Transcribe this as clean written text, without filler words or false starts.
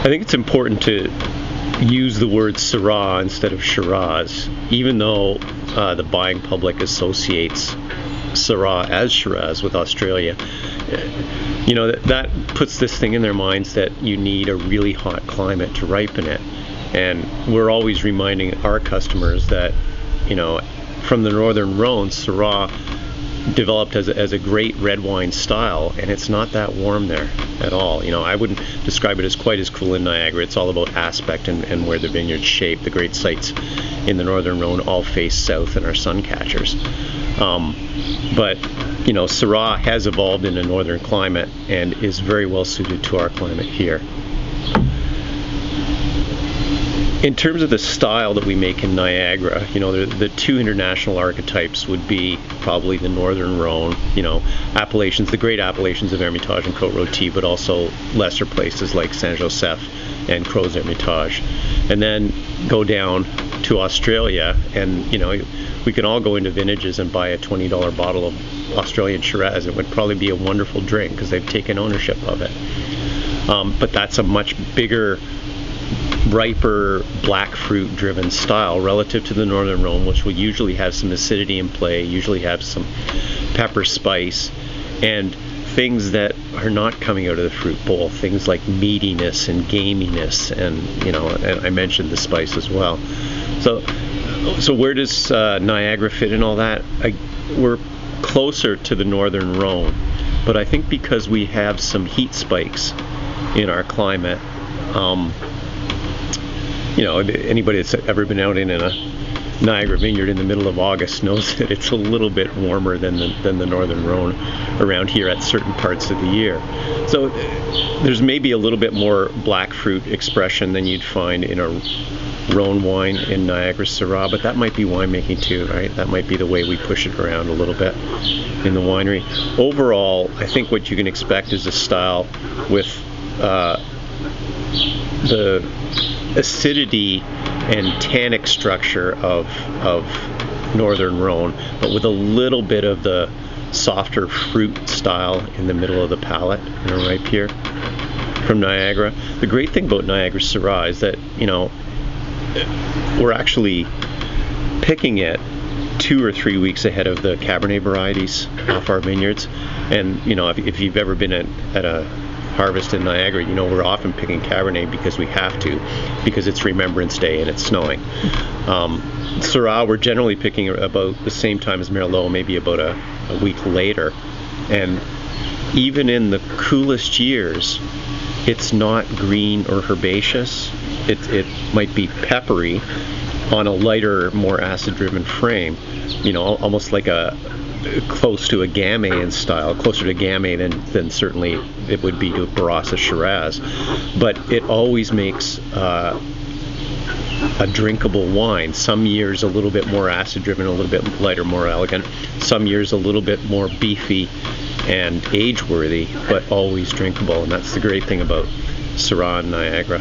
I think it's important to use the word Syrah instead of Shiraz, even though the buying public associates Syrah as Shiraz with Australia. You know, that puts this thing in their minds that you need a really hot climate to ripen it. And we're always reminding our customers that, you know, from the Northern Rhone, Syrah developed as a great red wine style, and it's not that warm there at all. You know, I wouldn't describe it as quite as cool in Niagara. It's all about aspect and where the vineyard's shaped. The great sites in the Northern Rhone all face south and are sun catchers. But, you know, Syrah has evolved in a northern climate and is very well suited to our climate here. In terms of the style that we make in Niagara, you know, the two international archetypes would be probably the Northern Rhone, you know, appellations, the great appellations of Hermitage and Côte-Rôtie, but also lesser places like Saint-Joseph and Crozes-Hermitage. And then go down to Australia, and, you know, we can all go into vintages and buy a $20 bottle of Australian Shiraz. It would probably be a wonderful drink because they've taken ownership of it. But that's a much bigger, riper, black fruit driven style relative to the Northern Rhone, which will usually have some acidity in play, usually have some pepper, spice, and things that are not coming out of the fruit bowl, things like meatiness and gaminess, and, you know, and I mentioned the spice as well. So where does Niagara fit in all that? We're closer to the Northern Rhone, but I think because we have some heat spikes in our climate, you know, anybody that's ever been out in a Niagara vineyard in the middle of August knows that it's a little bit warmer than the Northern Rhone around here at certain parts of the year. So there's maybe a little bit more black fruit expression than you'd find in a Rhone wine in Niagara Syrah, but that might be winemaking too, right? That might be the way we push it around a little bit in the winery. Overall, I think what you can expect is a style with the acidity and tannic structure of Northern Rhone, but with a little bit of the softer fruit style in the middle of the palate, you know, right here from Niagara. The great thing about Niagara Syrah is that, you know, we're actually picking it 2 or 3 weeks ahead of the Cabernet varieties off our vineyards. And, you know, if you've ever been at a harvest in Niagara, you know, we're often picking Cabernet because we have to, because it's Remembrance Day and it's snowing. Syrah, we're generally picking about the same time as Merlot, maybe about a week later. And even in the coolest years, it's not green or herbaceous. It might be peppery on a lighter, more acid-driven frame, you know, almost like close to a Gamay in style, closer to Gamay than certainly it would be to Barossa Shiraz. But it always makes a drinkable wine. Some years a little bit more acid-driven, a little bit lighter, more elegant. Some years a little bit more beefy and age-worthy, but always drinkable. And that's the great thing about Syrah and Niagara.